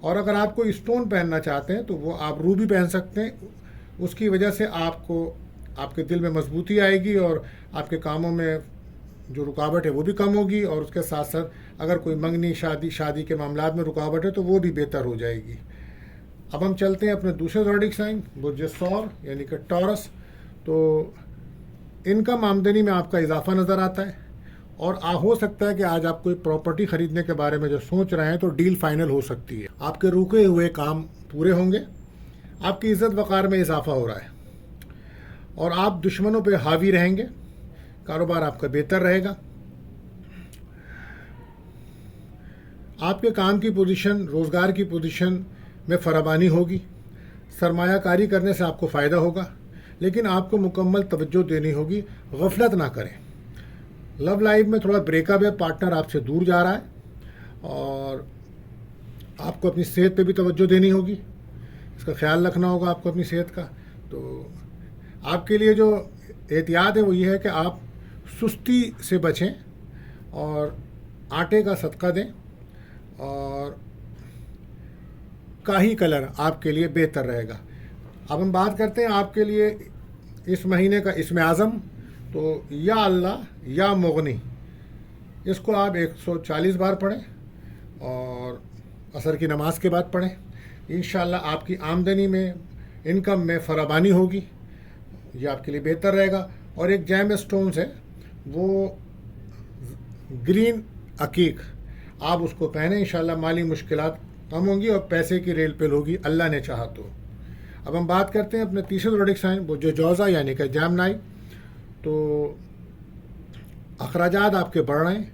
اور اگر آپ کوئی اسٹون پہننا چاہتے ہیں تو وہ آپ روبی پہن سکتے ہیں. اس کی وجہ سے آپ کو آپ کے دل میں مضبوطی آئے گی اور آپ کے کاموں میں جو رکاوٹ ہے وہ بھی کم ہوگی, اور اس کے ساتھ ساتھ اگر کوئی منگنی شادی کے معاملات میں رکاوٹ ہے تو وہ بھی بہتر ہو جائے گی. اب ہم چلتے ہیں اپنے دوسرے زوڈک سائن برج ثور یعنی کہ ٹورس. تو انکم آمدنی میں آپ کا اضافہ نظر آتا ہے, اور ہو سکتا ہے کہ آج آپ کوئی پراپرٹی خریدنے کے بارے میں جو سوچ رہے ہیں تو ڈیل فائنل ہو سکتی ہے. آپ کے رکے ہوئے کام پورے ہوں گے. آپ کی عزت وقار میں اضافہ ہو رہا ہے, اور آپ دشمنوں پہ حاوی رہیں گے. کاروبار آپ کا بہتر رہے گا. آپ کے کام کی پوزیشن, روزگار کی پوزیشن میں فراوانی ہوگی. سرمایہ کاری کرنے سے آپ کو فائدہ ہوگا, لیکن آپ کو مکمل توجہ دینی ہوگی. غفلت نہ کریں. لو لائف میں تھوڑا بریک اپ ہے, پارٹنر آپ سے دور جا رہا ہے, اور آپ کو اپنی صحت پہ بھی توجہ دینی ہوگی. اس کا خیال رکھنا ہوگا آپ کو اپنی صحت کا. تو آپ کے لیے جو احتیاط ہے وہ یہ ہے کہ آپ سستی سے بچیں اور آٹے کا صدقہ دیں, اور کاہی کلر آپ کے لیے بہتر رہے گا. اب ہم بات کرتے ہیں آپ کے لیے اس مہینے کا اسم اعظم. تو یا اللہ یا مغنی, اس کو آپ 140 بار پڑھیں اور عصر کی نماز کے بعد پڑھیں. انشاءاللہ آپ کی آمدنی میں, انکم میں فراوانی ہوگی. یہ آپ کے لیے بہتر رہے گا. اور ایک جیم اسٹونز ہے, وہ گرین عقیق, آپ اس کو پہنیں. انشاءاللہ مالی مشکلات کم ہوں گی اور پیسے کی ریل پیل ہوگی, اللہ نے چاہا تو. اب ہم بات کرتے ہیں اپنے تیسرے زوڈک سائن برج جوزا یعنی کہ جیمنائی. تو اخراجات آپ کے بڑھ رہے ہیں,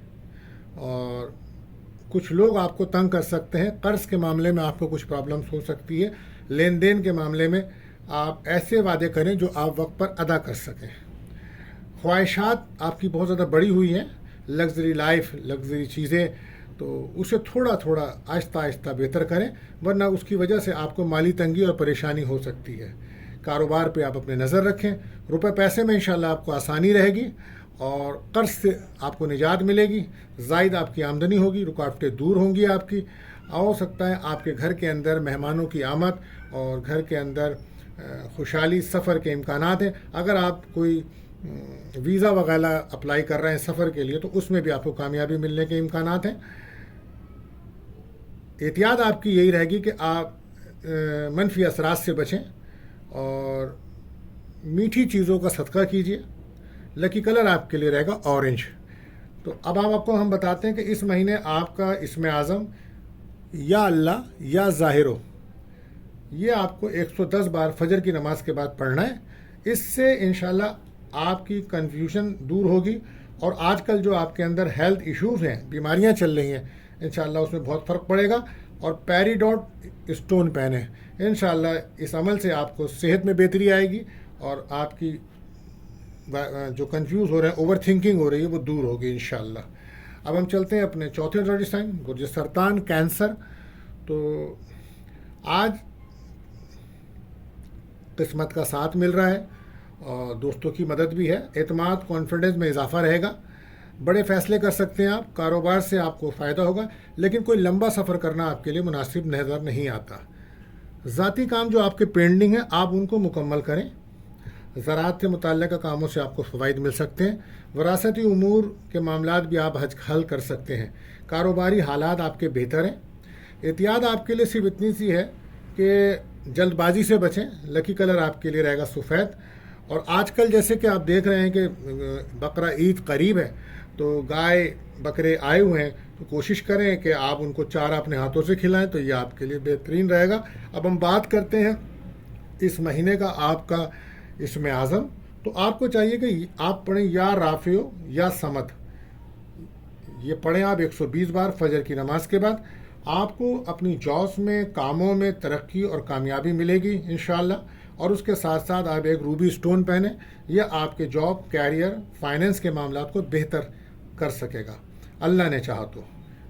اور کچھ لوگ آپ کو تنگ کر سکتے ہیں. قرض کے معاملے میں آپ کو کچھ پرابلمس ہو سکتی ہے. لین دین کے معاملے میں آپ ایسے وعدے کریں جو آپ وقت پر ادا کر سکیں. خواہشات آپ کی بہت زیادہ بڑی ہوئی ہیں, لگژری لائف, لگژری چیزیں, تو اسے تھوڑا تھوڑا آہستہ آہستہ بہتر کریں, ورنہ اس کی وجہ سے آپ کو مالی تنگی اور پریشانی ہو سکتی ہے. کاروبار پہ آپ اپنے نظر رکھیں. روپے پیسے میں انشاءاللہ آپ کو آسانی رہے گی, اور قرض سے آپ کو نجات ملے گی. زائد آپ کی آمدنی ہوگی, رکاوٹیں دور ہوں گی آپ کی. ہو سکتا ہے آپ کے گھر کے اندر مہمانوں کی آمد اور گھر کے اندر خوشحالی سفر کے امکانات ہیں. اگر آپ کوئی ویزا وغیرہ اپلائی کر رہے ہیں سفر کے لیے تو اس میں بھی آپ کو کامیابی ملنے کے امکانات ہیں. احتیاط آپ کی یہی رہے گی کہ آپ منفی اثرات سے بچیں اور میٹھی چیزوں کا صدقہ کیجیے. لکی کلر آپ کے لیے رہے گا اورنج. تو اب آپ کو ہم بتاتے ہیں کہ اس مہینے آپ کا اسم اعظم یا اللہ یا ظاہر ہو, یہ آپ کو 110 بار فجر کی نماز کے بعد پڑھنا ہے. اس سے انشاءاللہ آپ کی کنفیوژن دور ہوگی, اور آج کل جو آپ کے اندر ہیلتھ ایشوز ہیں, بیماریاں چل رہی ہیں, انشاءاللہ اس میں بہت فرق پڑے گا. اور پیریڈوٹ اسٹون پہنیں. انشاءاللہ اس عمل سے آپ کو صحت میں بہتری آئے گی, اور آپ کی جو کنفیوز ہو رہے ہیں, اوور تھنکنگ ہو رہی ہے, وہ دور ہوگی انشاءاللہ. اب ہم چلتے ہیں اپنے چوتھے زوڈک سائن برج سرطان کینسر. تو آج قسمت کا ساتھ مل رہا ہے, اور دوستوں کی مدد بھی ہے. اعتماد, کانفیڈنس میں اضافہ رہے گا. بڑے فیصلے کر سکتے ہیں آپ. کاروبار سے آپ کو فائدہ ہوگا, لیکن کوئی لمبا سفر کرنا آپ کے لیے مناسب نظر نہیں آتا. ذاتی کام جو آپ کے پینڈنگ ہیں آپ ان کو مکمل کریں. زراعت سے متعلقہ کاموں سے آپ کو فوائد مل سکتے ہیں. وراثتی امور کے معاملات بھی آپ حل کر سکتے ہیں. کاروباری حالات آپ کے بہتر ہیں. احتیاط آپ کے لیے صرف اتنی سی ہے کہ جلد بازی سے بچیں. لکی کلر آپ کے لیے رہے گا سفید. اور آج کل جیسے کہ آپ دیکھ رہے ہیں کہ بقرہ عید قریب ہے, تو گائے بکرے آئے ہوئے ہیں, تو کوشش کریں کہ آپ ان کو چارہ اپنے ہاتھوں سے کھلائیں, تو یہ آپ کے لیے بہترین رہے گا. اب ہم بات کرتے ہیں اس مہینے کا آپ کا اسم اعظم. تو آپ کو چاہیے کہ آپ پڑھیں یا رافع یا صمد. یہ پڑھیں آپ 120 بار فجر کی نماز کے بعد. آپ کو اپنی جابس میں, کاموں میں ترقی اور کامیابی ملے گی انشاءاللہ. اور اس کے ساتھ ساتھ آپ ایک روبی اسٹون پہنیں. یہ آپ کے جاب, کیریئر, فائنینس کے معاملات کو بہتر کر سکے گا, اللہ نے چاہا تو.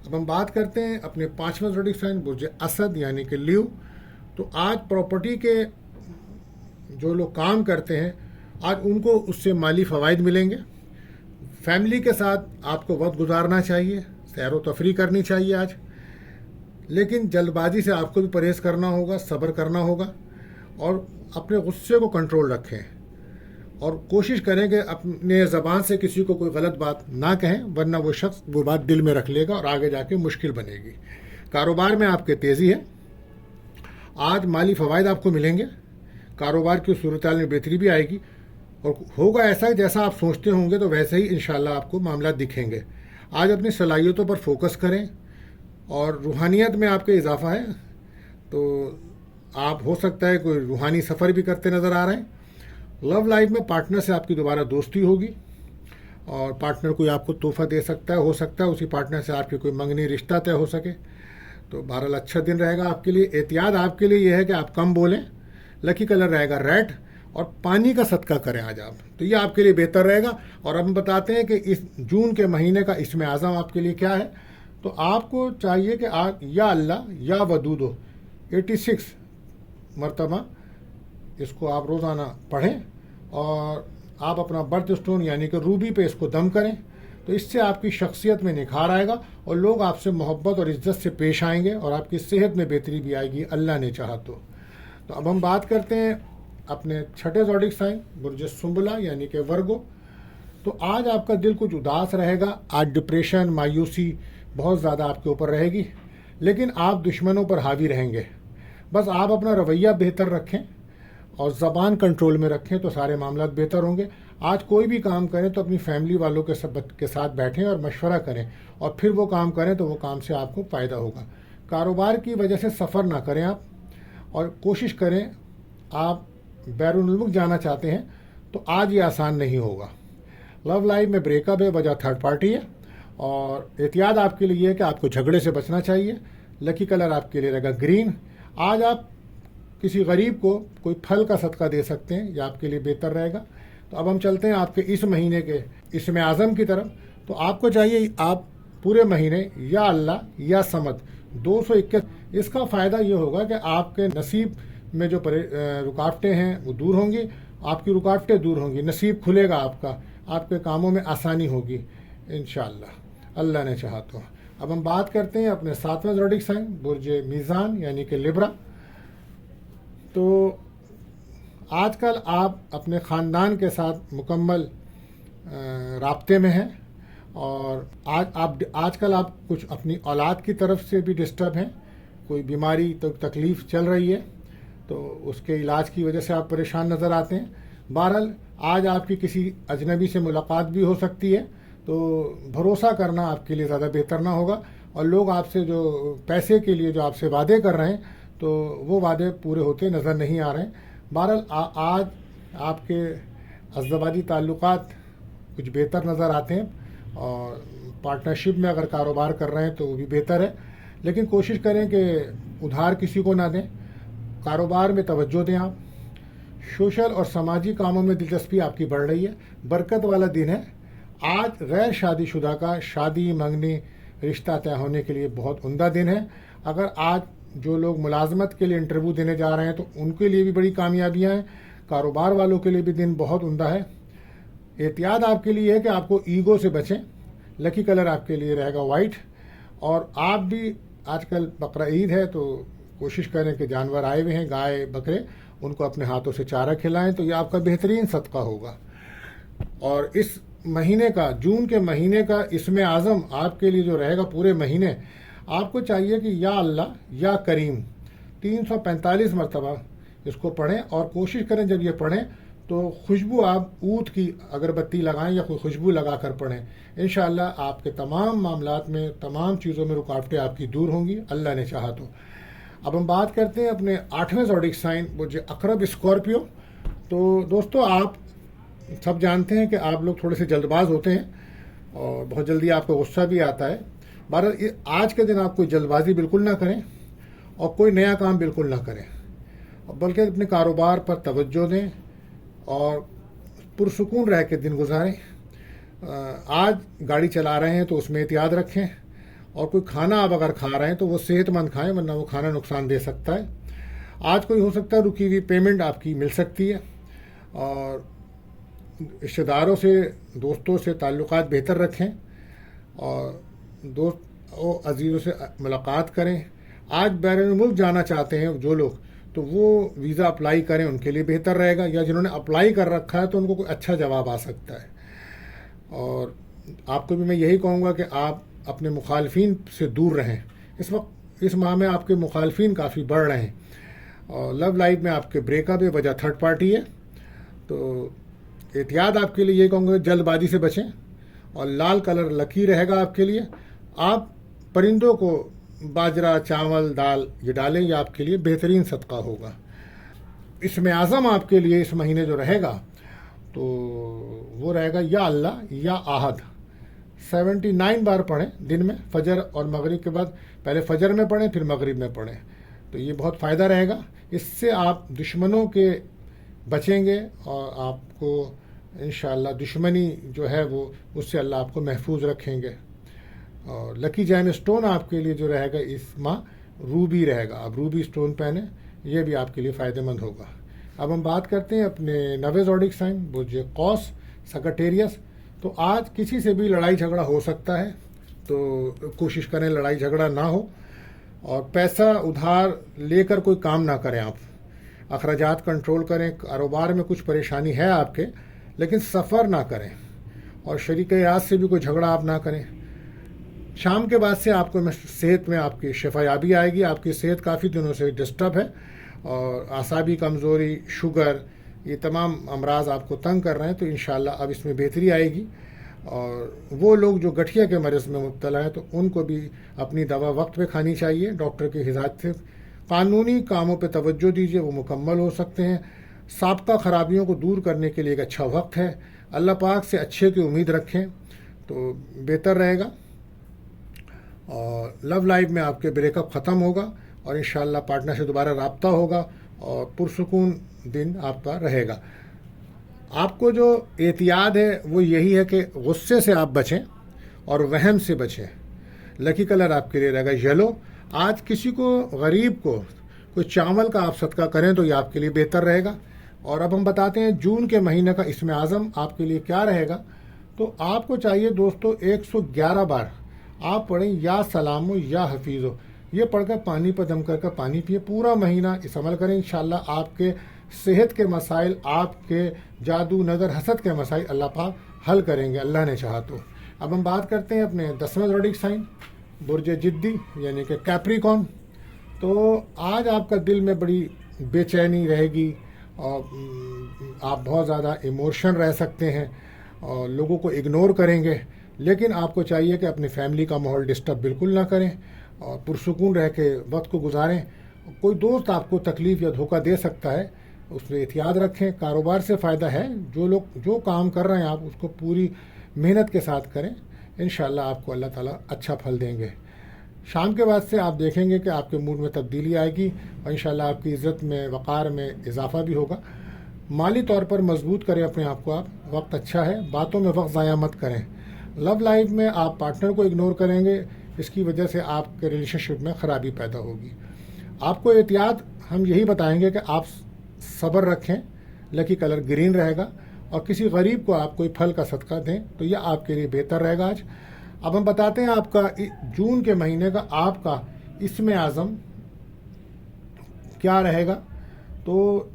اب ہم بات کرتے ہیں اپنے پانچواں زوڈک سائن برج اسد یعنی کہ لیو. تو آج پراپرٹی کے جو لوگ کام کرتے ہیں, آج ان کو اس سے مالی فوائد ملیں گے. فیملی کے ساتھ آپ کو وقت گزارنا چاہیے, سیر و تفریح کرنی چاہیے. آج لیکن جلد بازی سے آپ کو بھی پرہیز کرنا ہوگا، صبر کرنا ہوگا، اور اپنے غصے کو کنٹرول رکھیں، اور کوشش کریں کہ اپنے زبان سے کسی کو کوئی غلط بات نہ کہیں، ورنہ وہ شخص وہ بات دل میں رکھ لے گا اور آگے جا کے مشکل بنے گی۔ کاروبار میں آپ کے تیزی ہے، آج مالی فوائد آپ کو ملیں گے، کاروبار کی صورتحال میں بہتری بھی آئے گی، اور ہوگا ایسا ہی جیسا آپ سوچتے ہوں گے تو ویسے ہی انشاءاللہ آپ کو معاملات دکھیں گے۔ آج اپنی صلاحیتوں پر فوکس کریں، اور روحانیت میں آپ کے اضافہ ہے، تو آپ ہو سکتا ہے کوئی روحانی سفر بھی کرتے نظر آ رہے ہیں۔ لو لائف میں پارٹنر سے آپ کی دوبارہ دوستی ہوگی، اور پارٹنر کوئی آپ کو تحفہ دے سکتا ہے، ہو سکتا ہے اسی پارٹنر سے آپ کی کوئی منگنی رشتہ طے ہو سکے، تو بہرحال اچھا دن رہے گا آپ کے لیے۔ احتیاط آپ کے لیے یہ ہے کہ آپ کم بولیں، لکی کلر رہے گا ریڈ، اور پانی کا صدقہ کریں آج آپ، تو یہ آپ کے لیے بہتر رہے گا۔ اور اب ہم بتاتے ہیں کہ اس جون کے مہینے کا اسم اعظم آپ کے لیے کیا ہے۔ تو آپ کو چاہیے کہ آپ یا اللہ یا ودودو 86 مرتبہ اس کو آپ روزانہ پڑھیں، اور آپ اپنا برتھ اسٹون یعنی کہ روبی پہ اس کو دم کریں، تو اس سے آپ کی شخصیت میں نکھار آئے گا، اور لوگ آپ سے محبت اور عزت سے پیش آئیں گے، اور آپ کی صحت میں بہتری بھی آئے گی اللہ نے چاہا تو۔ اب ہم بات کرتے ہیں اپنے چھٹے زوڈک سائن برج سنبلہ یعنی کہ ورگو۔ تو آج آپ کا دل کچھ اداس رہے گا، آج ڈپریشن، مایوسی بہت زیادہ آپ کے اوپر رہے گی، لیکن آپ دشمنوں پر حاوی رہیں گے۔ بس آپ اپنا رویہ بہتر رکھیں اور زبان کنٹرول میں رکھیں تو سارے معاملات بہتر ہوں گے۔ آج کوئی بھی کام کریں تو اپنی فیملی والوں کے ساتھ بیٹھیں اور مشورہ کریں، اور پھر وہ کام کریں تو وہ کام سے آپ کو فائدہ ہوگا۔ کاروبار کی وجہ سے سفر نہ کریں آپ، اور کوشش کریں، آپ بیرون الملک جانا چاہتے ہیں تو آج یہ آسان نہیں ہوگا۔ لو لائف میں بریک اپ ہے، وجہ تھرڈ پارٹی ہے، اور احتیاط آپ کے لیے یہ ہے کہ آپ کو جھگڑے سے بچنا چاہیے۔ لکی کلر آپ کے لیے رہے گا گرین۔ آج آپ کسی غریب کو کوئی پھل کا صدقہ دے سکتے ہیں، یہ آپ کے لیے بہتر رہے گا۔ تو اب ہم چلتے ہیں آپ کے اس مہینے کے اسم اعظم کی طرف۔ تو آپ کو چاہیے آپ پورے مہینے یا اللہ یا صمد 221، اس کا فائدہ یہ ہوگا کہ آپ کے نصیب میں جو رکاوٹیں ہیں وہ دور ہوں گی، آپ کی رکاوٹیں دور ہوں گی، نصیب کھلے گا آپ کا، آپ کے کاموں میں آسانی ہوگی انشاءاللہ اللہ نے چاہا تو۔ اب ہم بات کرتے ہیں اپنے 7ویں زوڈک سائن برج میزان یعنی کہ لیبرا۔ تو آج کل آپ اپنے خاندان کے ساتھ مکمل رابطے میں ہیں، اور آج کل آپ کچھ اپنی اولاد کی طرف سے بھی ڈسٹرب ہیں، کوئی بیماری تو تکلیف چل رہی ہے، تو اس کے علاج کی وجہ سے آپ پریشان نظر آتے ہیں۔ بہرحال آج آپ کی کسی اجنبی سے ملاقات بھی ہو سکتی ہے، تو بھروسہ کرنا آپ کے لیے زیادہ بہتر نہ ہوگا، اور لوگ آپ سے جو پیسے کے لیے جو آپ سے وعدے کر رہے ہیں تو وہ وعدے پورے ہوتے نظر نہیں آ رہے ہیں۔ بہرحال آج آپ کے ازدواجی تعلقات کچھ بہتر نظر آتے ہیں، اور پارٹنرشپ میں اگر کاروبار کر رہے ہیں تو وہ بھی بہتر ہے، لیکن کوشش کریں کہ ادھار کسی کو نہ دیں، کاروبار میں توجہ دیں آپ، سوشل اور سماجی کاموں میں دلچسپی آپ کی بڑھ رہی ہے، برکت والا دن ہے۔ آج غیر شادی شدہ کا شادی منگنی رشتہ طے ہونے کے لیے بہت عمدہ دن ہے۔ اگر آج جو لوگ ملازمت کے لیے انٹرویو دینے جا رہے ہیں تو ان کے لیے بھی بڑی کامیابیاں ہیں، کاروبار والوں کے لیے بھی دن بہت عمدہ ہے۔ احتیاط آپ کے لیے ہے کہ آپ کو ایگو سے بچیں، لکی کلر آپ کے لیے رہے گا وائٹ، اور آپ بھی آج کل بقرہ عید ہے تو کوشش کریں کہ جانور آئے ہوئے ہیں، گائے بکرے، ان کو اپنے ہاتھوں سے چارہ کھلائیں تو یہ آپ کا بہترین صدقہ ہوگا۔ اور اس مہینے کا، جون کے مہینے کا اسم اعظم آپ کے لیے جو رہے گا پورے مہینے، آپ کو چاہیے کہ یا اللہ یا کریم 345 مرتبہ اس کو پڑھیں، اور کوشش کریں جب یہ پڑھیں تو خوشبو آپ اونٹ کی اگربتی لگائیں یا کوئی خوشبو لگا کر پڑھیں، انشاءاللہ آپ کے تمام معاملات میں، تمام چیزوں میں رکاوٹیں آپ کی دور ہوں گی اللہ نے چاہا تو۔ اب ہم بات کرتے ہیں اپنے 8ویں زوڈک سائن برج عقرب اسکارپیو۔ تو دوستو آپ سب جانتے ہیں کہ آپ لوگ تھوڑے سے جلد باز ہوتے ہیں، اور بہت جلدی آپ کو غصہ بھی آتا ہے۔ بہرحال آج کے دن آپ کوئی جلد بازی بالکل نہ کریں، اور کوئی نیا کام بالکل نہ کریں، بلکہ اپنے کاروبار پر توجہ دیں اور پرسکون رہ کے دن گزاریں۔ آج گاڑی چلا رہے ہیں تو اس میں احتیاط رکھیں، اور کوئی کھانا آپ اگر کھا رہے ہیں تو وہ صحت مند کھائیں، ورنہ وہ کھانا نقصان دے سکتا ہے۔ آج کوئی ہو سکتا ہے رکی ہوئی پیمنٹ آپ کی مل سکتی ہے، اور رشتہ داروں سے، دوستوں سے تعلقات بہتر رکھیں، اور دوست و عزیزوں سے ملاقات کریں۔ آج بیرون ملک جانا چاہتے ہیں جو لوگ تو وہ ویزا اپلائی کریں، ان کے لیے بہتر رہے گا، یا جنہوں نے اپلائی کر رکھا ہے تو ان کو کوئی اچھا جواب آ سکتا ہے۔ اور آپ کو بھی میں یہی کہوں گا کہ آپ اپنے مخالفین سے دور رہیں۔ اس وقت اس ماہ میں آپ کے مخالفین کافی بڑھ رہے ہیں، اور لو لائف میں آپ کے بریک اپ ہے، وجہ تھرڈ پارٹی ہے۔ تو احتیاط آپ کے لیے یہ کہوں گا، جلد بازی سے بچیں، اور لال کلر لکی رہے گا آپ کے لیے۔ آپ پرندوں کو باجرہ، چاول، دال یہ ڈالیں، یہ آپ کے لیے بہترین صدقہ ہوگا۔ اسم اعظم آپ کے لیے اس مہینے جو رہے گا تو وہ رہے گا یا اللہ یا احد۔ 79 بار پڑھیں دن میں، فجر اور مغرب کے بعد، پہلے فجر میں پڑھیں پھر مغرب میں پڑھیں، تو یہ بہت فائدہ رہے گا۔ اس سے آپ دشمنوں کے بچیں گے، اور آپ کو انشاءاللہ دشمنی جو ہے وہ اس سے اللہ آپ کو محفوظ رکھیں گے۔ اور لکی جیم اسٹون آپ کے لیے جو رہے گا اس ماہ روبی رہے گا، آپ روبی اسٹون پہنیں، یہ بھی آپ کے لیے فائدہ مند ہوگا۔ اب ہم بات کرتے ہیں اپنے نوے زوڈک سائن برج قوس سگٹیریس۔ تو آج کسی سے بھی لڑائی جھگڑا ہو سکتا ہے، تو کوشش کریں لڑائی جھگڑا نہ ہو، اور پیسہ ادھار لے کر کوئی کام نہ کریں۔ آپ اخراجات کنٹرول کریں، کاروبار میں کچھ پریشانی ہے آپ کے لیکن سفر نہ کریں، اور شریک حیات سے بھی کوئی جھگڑا آپ نہ کریں۔ شام کے بعد سے آپ کو صحت میں آپ کی شفا یابی آئے گی۔ آپ کی صحت کافی دنوں سے ڈسٹرب ہے، اور اعصابی کمزوری، شوگر، یہ تمام امراض آپ کو تنگ کر رہے ہیں، تو انشاءاللہ اب اس میں بہتری آئے گی۔ اور وہ لوگ جو گٹھیا کے مرض میں مبتلا ہیں تو ان کو بھی اپنی دوا وقت پہ کھانی چاہیے، ڈاکٹر کے ہدایت سے۔ قانونی کاموں پہ توجہ دیجیے، وہ مکمل ہو سکتے ہیں۔ سابقہ خرابیوں کو دور کرنے کے لیے ایک اچھا وقت ہے۔ اللہ پاک سے اچھے کی امید رکھیں تو بہتر رہے گا۔ اور لو لائف میں آپ کے بریک اپ ختم ہوگا، اور انشاءاللہ پارٹنر سے دوبارہ رابطہ ہوگا، اور پرسکون دن آپ کا رہے گا۔ آپ کو جو احتیاط ہے وہ یہی ہے کہ غصے سے آپ بچیں اور وہم سے بچیں۔ لکی کلر آپ کے لیے رہے گا یلو۔ آج کسی کو غریب کو کوئی چاول کا آپ صدقہ کریں تو یہ آپ کے لیے بہتر رہے گا۔ اور اب ہم بتاتے ہیں جون کے مہینے کا اسم اعظم آپ کے لیے کیا رہے گا۔ تو آپ کو چاہیے دوستو 111 بار آپ پڑھیں یا سلامو یا حفیظو، یہ پڑھ کر پانی پر دم کر پانی پیے، پورا مہینہ اس عمل کریں۔ انشاءاللہ آپ کے صحت کے مسائل، آپ کے جادو نظر حسد کے مسائل اللہ پاک حل کریں گے، اللہ نے چاہا تو۔ اب ہم بات کرتے ہیں اپنے 10واں زوڈک سائن برج جدی یعنی کہ کیپریکون۔ تو آج آپ کا دل میں بڑی بے چینی رہے گی، اور آپ بہت زیادہ ایموشن رہ سکتے ہیں، اور لوگوں کو اگنور کریں گے، لیکن آپ کو چاہیے کہ اپنی فیملی کا ماحول ڈسٹرب بالکل نہ کریں، اور پرسکون رہ کے وقت کو گزاریں۔ کوئی دوست آپ کو تکلیف یا دھوکہ دے سکتا ہے، اس سے احتیاط رکھیں۔ کاروبار سے فائدہ ہے، جو لوگ جو کام کر رہے ہیں آپ اس کو پوری محنت کے ساتھ کریں، انشاءاللہ آپ کو اللہ تعالیٰ اچھا پھل دیں گے۔ شام کے بعد سے آپ دیکھیں گے کہ آپ کے موڈ میں تبدیلی آئے گی، اور انشاءاللہ آپ کی عزت میں، وقار میں اضافہ بھی ہوگا۔ مالی طور پر مضبوط کریں اپنے آپ کو، آپ وقت اچھا ہے، باتوں میں وقت ضائع مت کریں۔ لو لائف میں آپ پارٹنر کو اگنور کریں گے، اس کی وجہ سے آپ کے ریلیشن شپ میں خرابی پیدا ہوگی۔ آپ کو احتیاط ہم یہی بتائیں گے کہ آپ صبر رکھیں، لکی کلر گرین رہے گا، اور کسی غریب کو آپ کوئی پھل کا صدقہ دیں تو یہ آپ کے لیے بہتر رہے گا آج۔ اب ہم بتاتے ہیں آپ کا جون کے مہینے کا آپ کا اسم اعظم کیا رہے گا۔ تو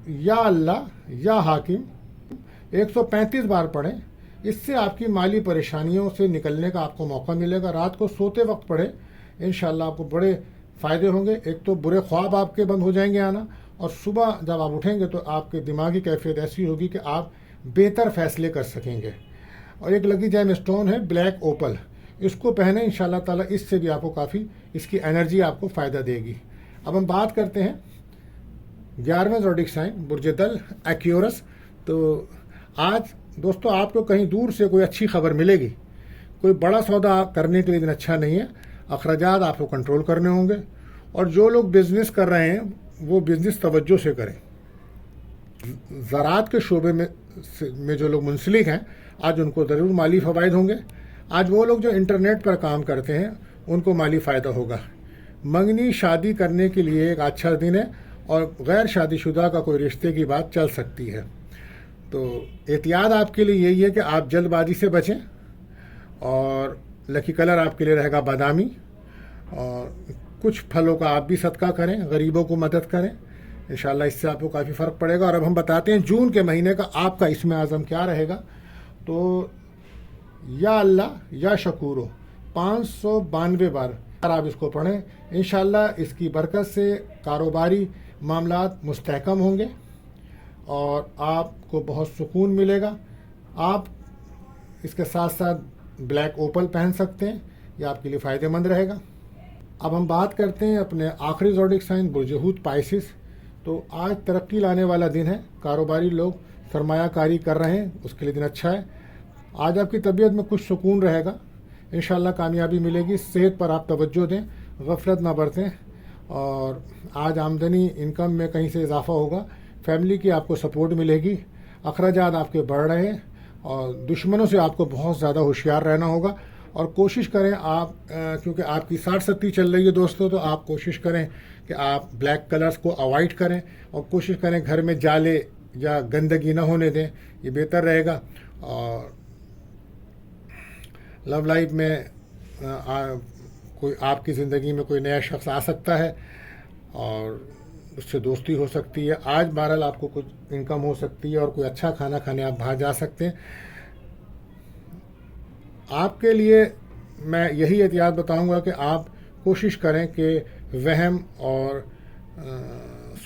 یا اللہ یا حاکم 135 بار پڑھیں، اس سے آپ کی مالی پریشانیوں سے نکلنے کا آپ کو موقع ملے گا۔ رات کو سوتے وقت پڑھیں، انشاءاللہ آپ کو بڑے فائدے ہوں گے۔ ایک تو برے خواب آپ کے بند ہو جائیں گے آنا، اور صبح جب آپ اٹھیں گے تو آپ کے دماغی کیفیت ایسی ہوگی کہ آپ بہتر فیصلے کر سکیں گے۔ اور ایک لکی جیم اسٹون ہے بلیک اوپل، اس کو پہنیں، انشاءاللہ تعالیٰ اس سے بھی آپ کو کافی اس کی انرجی آپ کو فائدہ دے گی۔ اب ہم بات کرتے ہیں 11واں زوڈک سائن برج دل ایکیورس۔ تو آج دوستو آپ کو کہیں دور سے کوئی اچھی خبر ملے گی، کوئی بڑا سودا کرنے کے لیے دن اچھا نہیں ہے، اخراجات آپ کو کنٹرول کرنے ہوں گے، اور جو لوگ بزنس کر رہے ہیں وہ بزنس توجہ سے کریں۔ زراعت کے شعبے میں جو لوگ منسلک ہیں آج ان کو ضرور مالی فوائد ہوں گے۔ آج وہ لوگ جو انٹرنیٹ پر کام کرتے ہیں ان کو مالی فائدہ ہوگا۔ منگنی شادی کرنے کے لیے ایک اچھا دن ہے، اور غیر شادی شدہ کا کوئی رشتے کی بات چل سکتی ہے۔ تو احتیاط آپ کے لیے یہی ہے کہ آپ جلد بازی سے بچیں، اور لکی کلر آپ کے لیے رہے گا بادامی، اور کچھ پھلوں کا آپ بھی صدقہ کریں، غریبوں کو مدد کریں، انشاءاللہ اس سے آپ کو کافی فرق پڑے گا۔ اور اب ہم بتاتے ہیں جون کے مہینے کا آپ کا اسم اعظم کیا رہے گا۔ تو یا اللہ یا شکورو 592 بار آپ اس کو پڑھیں، انشاءاللہ اس کی برکت سے کاروباری معاملات مستحکم ہوں گے اور آپ کو بہت سکون ملے گا۔ آپ اس کے ساتھ ساتھ بلیک اوپل پہن سکتے ہیں، یہ آپ کے لیے فائدہ مند رہے گا۔ اب ہم بات کرتے ہیں اپنے آخری زوڈک سائن برج حوت پائسس۔ تو آج ترقی لانے والا دن ہے، کاروباری لوگ سرمایہ کاری کر رہے ہیں، اس کے لیے دن اچھا ہے۔ آج آپ کی طبیعت میں کچھ سکون رہے گا، انشاءاللہ کامیابی ملے گی۔ صحت پر آپ توجہ دیں، غفلت نہ برتیں، اور آج آمدنی انکم میں کہیں سے اضافہ ہوگا، فیملی کی آپ کو سپورٹ ملے گی۔ اخراجات آپ کے بڑھ رہے ہیں اور دشمنوں سے آپ کو بہت زیادہ ہوشیار رہنا ہوگا، اور کوشش کریں آپ کیونکہ آپ کی 60-70 چل رہی ہے دوستوں، تو آپ کوشش کریں کہ آپ بلیک کلرز کو اوائڈ کریں اور کوشش کریں گھر میں جالے یا گندگی نہ ہونے دیں، یہ بہتر رہے گا۔ اور لو لائف میں کوئی آپ کی زندگی میں کوئی نیا شخص آ سکتا ہے اور اس سے دوستی ہو سکتی ہے۔ آج بہرحال آپ کو کچھ انکم ہو سکتی ہے اور کوئی اچھا کھانا کھانے آپ باہر جا سکتے ہیں۔ آپ کے لیے میں یہی احتیاط بتاؤں گا کہ آپ کوشش کریں کہ وہم اور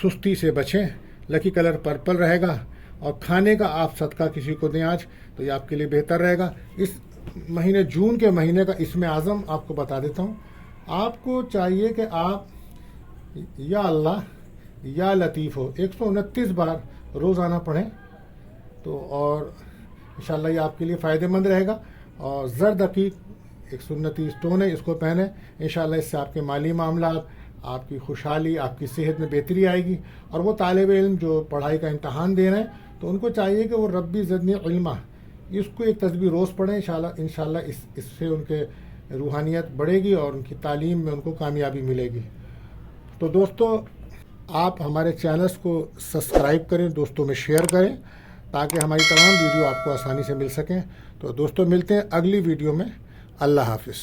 سستی سے بچیں۔ لکی کلر پرپل رہے گا، اور کھانے کا آپ صدقہ کسی کو دیں آج، تو یہ آپ کے لیے بہتر رہے گا۔ اس مہینے جون کے مہینے کا اسم اعظم آپ کو بتا دیتا ہوں۔ آپ کو چاہیے کہ آپ یا اللہ یا لطیف ہو 129 بار روزانہ پڑھیں، تو اور انشاءاللہ یہ آپ کے لیے فائدہ مند رہے گا۔ اور زرد عقیق ایک سنتی اسٹون ہے، اس کو پہنیں، انشاءاللہ اس سے آپ کے مالی معاملات، آپ کی خوشحالی، آپ کی صحت میں بہتری آئے گی۔ اور وہ طالب علم جو پڑھائی کا امتحان دے رہے ہیں، تو ان کو چاہیے کہ وہ ربی زدنی علما اس کو ایک تسبیح روز پڑھیں، انشاءاللہ اس سے ان کے روحانیت بڑھے گی اور ان کی تعلیم میں ان کو کامیابی ملے گی۔ تو دوستو، آپ ہمارے چینلز کو سبسکرائب کریں، دوستوں میں شیئر کریں، تاکہ ہماری تمام ویڈیو آپ کو آسانی سے مل سکیں۔ تو دوستو، ملتے ہیں اگلی ویڈیو میں۔ اللہ حافظ۔